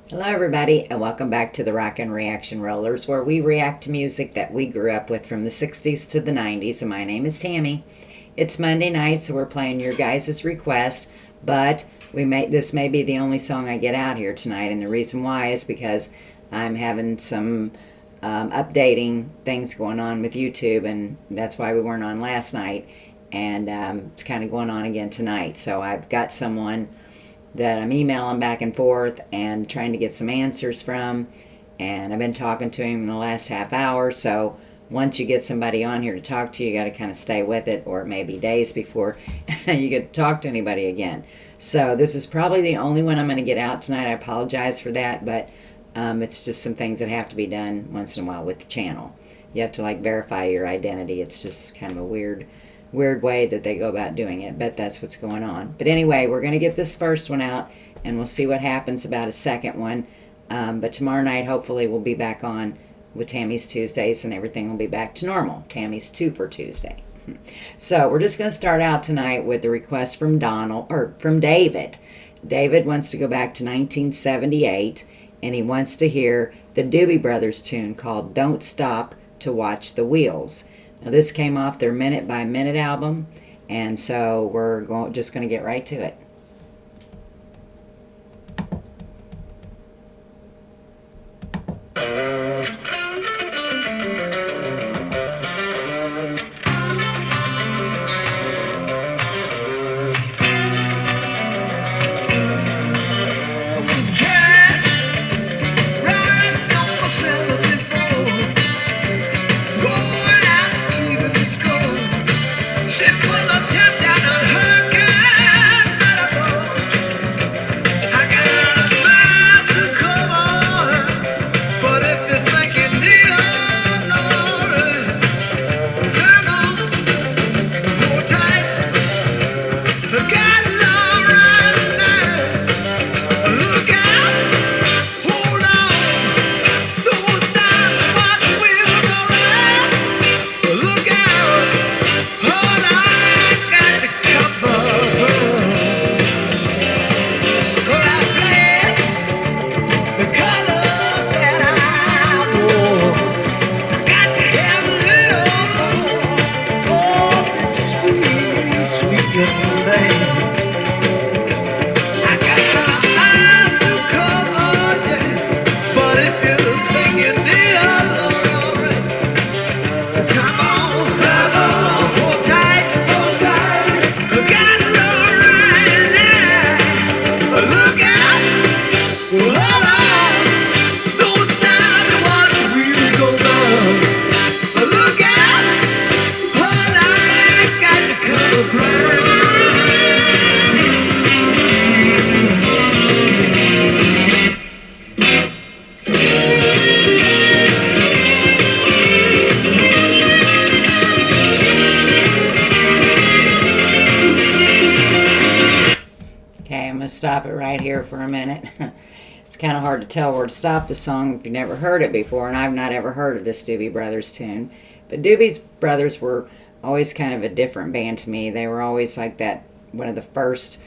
Hello, everybody, and welcome back to the Rock and Reaction Rollers, where we react to music that we grew up with from the 60s to the 90s. And my name is Tammy. It's Monday night, so we're playing your guys' request, but this may be the only song I get out here tonight. And the reason why is because I'm having some updating things going on with YouTube, and that's why we weren't on last night. And it's kind of going on again tonight. So I've got someone that I'm emailing back and forth and trying to get some answers from, and I've been talking to him in the last half hour. So once you get somebody on here to talk to, you got to kind of stay with it, or it may be days before you get to talk to anybody again. So this is probably the only one I'm going to get out tonight. I apologize for that, but it's just some things that have to be done once in a while with the channel. You have to verify your identity. It's just kind of a weird way that they go about doing it, but that's what's going on. But anyway, we're going to get this first one out, and we'll see what happens about a second one. But tomorrow night, hopefully, we'll be back on with Tammy's Tuesdays, and everything will be back to normal. Tammy's 2 for Tuesday. So we're just going to start out tonight with the request from David. David wants to go back to 1978, and he wants to hear the Doobie Brothers tune called "Don't Stop to Watch the Wheels." Now, this came off their Minute by Minute album, and so we're just going to get right to it. Stop it right here for a minute. It's kind of hard to tell where to stop the song if you've never heard it before, and I've not ever heard of this Doobie Brothers tune. But Doobie Brothers were always kind of a different band to me. They were always like that, one of the first,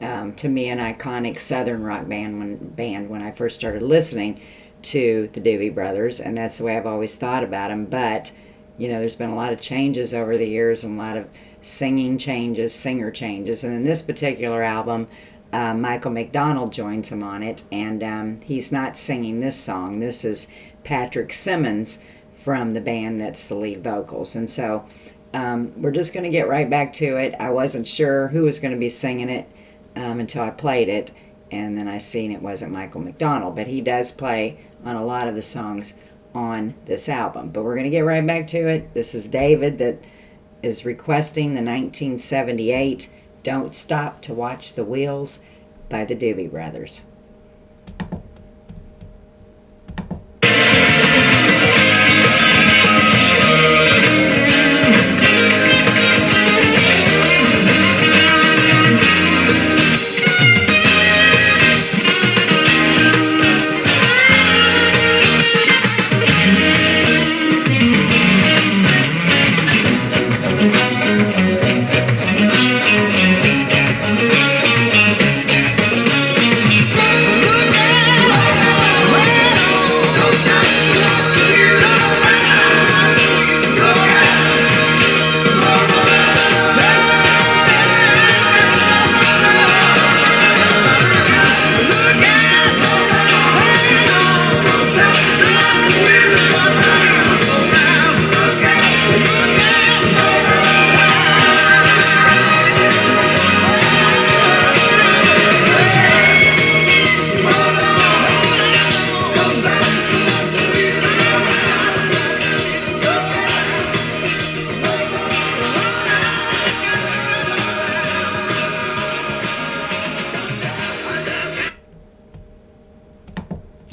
to me, an iconic Southern rock band when I first started listening to the Doobie Brothers, and that's the way I've always thought about them. But, you know, there's been a lot of changes over the years, and a lot of singer changes, and in this particular album, Michael McDonald joins him on it, and he's not singing this song. This is Patrick Simmons from the band that's the lead vocals. And so we're just going to get right back to it. I wasn't sure who was going to be singing it until I played it, and then I seen it wasn't Michael McDonald, but he does play on a lot of the songs on this album. But we're going to get right back to it. This is David that is requesting the 1978 "Don't Stop to Watch the Wheels" by the Doobie Brothers.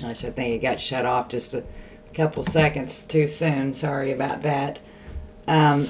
Gosh, I think it got shut off just a couple seconds too soon. Sorry about that. Um,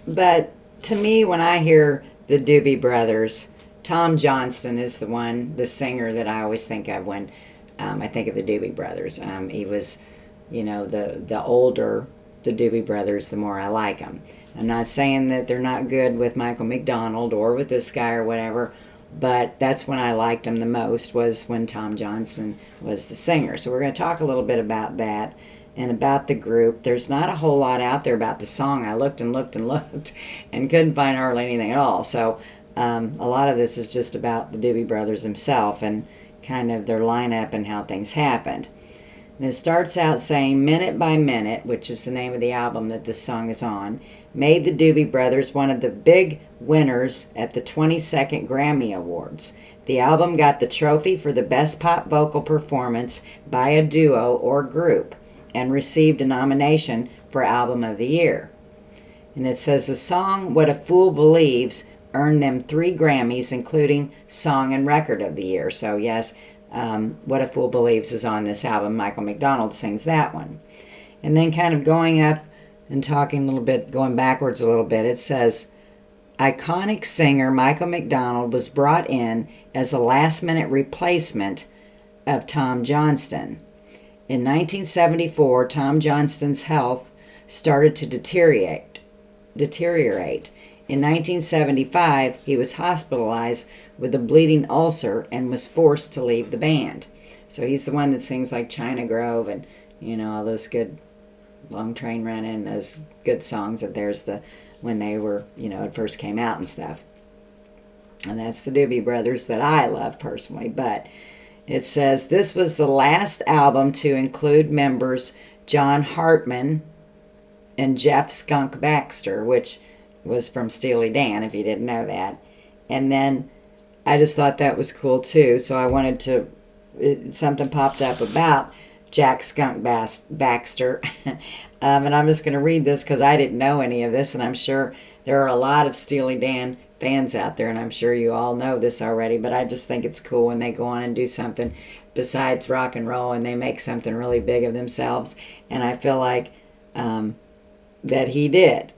but to me, when I hear the Doobie Brothers, Tom Johnston is the singer that I always think of when I think of the Doobie Brothers. He was, the older the Doobie Brothers, the more I like them. I'm not saying that they're not good with Michael McDonald or with this guy or whatever, but that's when I liked them the most, was when Tom Johnston was the singer. So we're going to talk a little bit about that and about the group. There's not a whole lot out there about the song. I looked and looked and looked and couldn't find hardly anything at all. So a lot of this is just about the Doobie Brothers himself and kind of their lineup and how things happened. And it starts out saying, Minute by Minute, which is the name of the album that this song is on, made the Doobie Brothers one of the big winners at the 22nd Grammy Awards. The album got the trophy for the Best Pop Vocal Performance by a Duo or Group and received a nomination for Album of the Year. And it says the song What a Fool Believes earned them 3 Grammys, including Song and Record of the Year. So yes, What a Fool Believes is on this album. Michael McDonald sings that one. And then kind of going up and talking a little bit, going backwards a little bit, it says, iconic singer Michael McDonald was brought in as a last-minute replacement of Tom Johnston. In 1974, Tom Johnston's health started to deteriorate. In 1975, he was hospitalized with a bleeding ulcer and was forced to leave the band. So he's the one that sings like China Grove and, all those good Long Train Running, those good songs of theirs when they were, it first came out and stuff. And that's the Doobie Brothers that I love personally. But it says this was the last album to include members John Hartman and Jeff Skunk Baxter, which was from Steely Dan, if you didn't know that. And then I just thought that was cool too, so I wanted to, something popped up about Jack Skunk Baxter. And I'm just going to read this because I didn't know any of this, and I'm sure there are a lot of Steely Dan fans out there, and I'm sure you all know this already, but I just think it's cool when they go on and do something besides rock and roll and they make something really big of themselves. And I feel like that he did.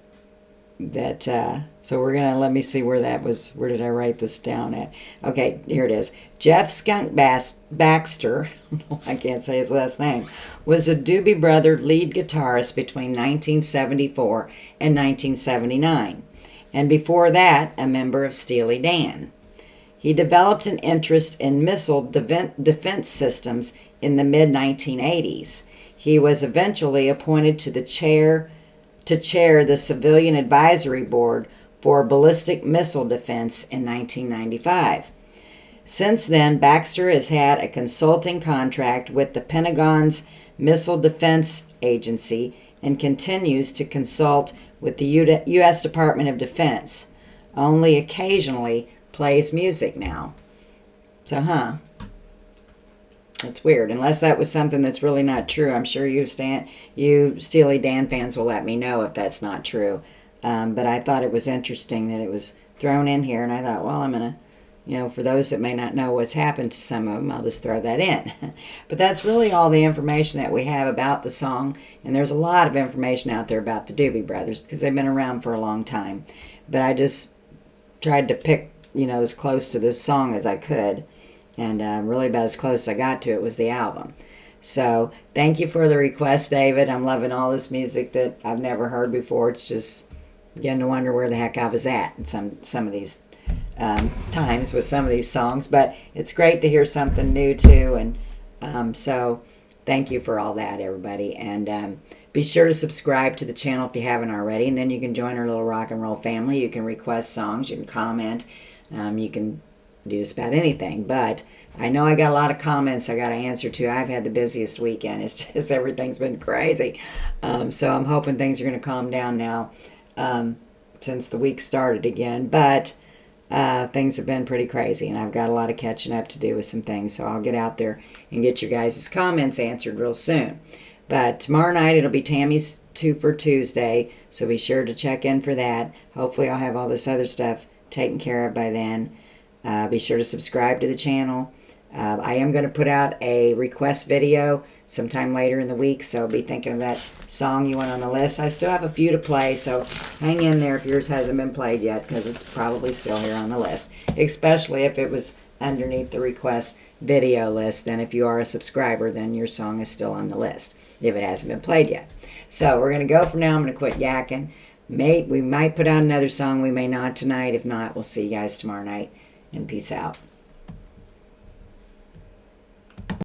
So we're going to, let me see where that was. Where did I write this down at? Okay, here it is. Jeff Skunk Baxter, I can't say his last name, was a Doobie Brother lead guitarist between 1974 and 1979. And before that, a member of Steely Dan. He developed an interest in missile defense systems in the mid-1980s. He was eventually appointed to chair the Civilian Advisory Board for Ballistic Missile Defense in 1995. Since then, Baxter has had a consulting contract with the Pentagon's Missile Defense Agency and continues to consult with the U.S. Department of Defense. Only occasionally plays music now. So, that's weird. Unless that was something that's really not true. I'm sure you Steely Dan fans will let me know if that's not true. But I thought it was interesting that it was thrown in here, and I thought, well, I'm going to, for those that may not know what's happened to some of them, I'll just throw that in. But that's really all the information that we have about the song, and there's a lot of information out there about the Doobie Brothers because they've been around for a long time. But I just tried to pick, as close to this song as I could, and really about as close as I got to it was the album. So thank you for the request, David. I'm loving all this music that I've never heard before. It's just getting to wonder where the heck I was at in some of these times with some of these songs. But it's great to hear something new too. And so thank you for all that, everybody. And be sure to subscribe to the channel if you haven't already. And then you can join our little rock and roll family. You can request songs. You can comment. You can do just about anything. But I know I got a lot of comments I got to answer to. I've had the busiest weekend. It's just everything's been crazy. So I'm hoping things are going to calm down now since the week started again. But things have been pretty crazy, and I've got a lot of catching up to do with some things. So I'll get out there and get your guys' comments answered real soon. But tomorrow night it'll be Tammy's 2 for Tuesday, so be sure to check in for that. Hopefully I'll have all this other stuff taken care of by then. Be sure to subscribe to the channel. I am going to put out a request video sometime later in the week, so be thinking of that song you want on the list. I still have a few to play, so hang in there if yours hasn't been played yet, because it's probably still here on the list, especially if it was underneath the request video list. Then if you are a subscriber, then your song is still on the list if it hasn't been played yet. So we're going to go from now. I'm going to quit yakking. We might put out another song. We may not tonight. If not, we'll see you guys tomorrow night, and peace out.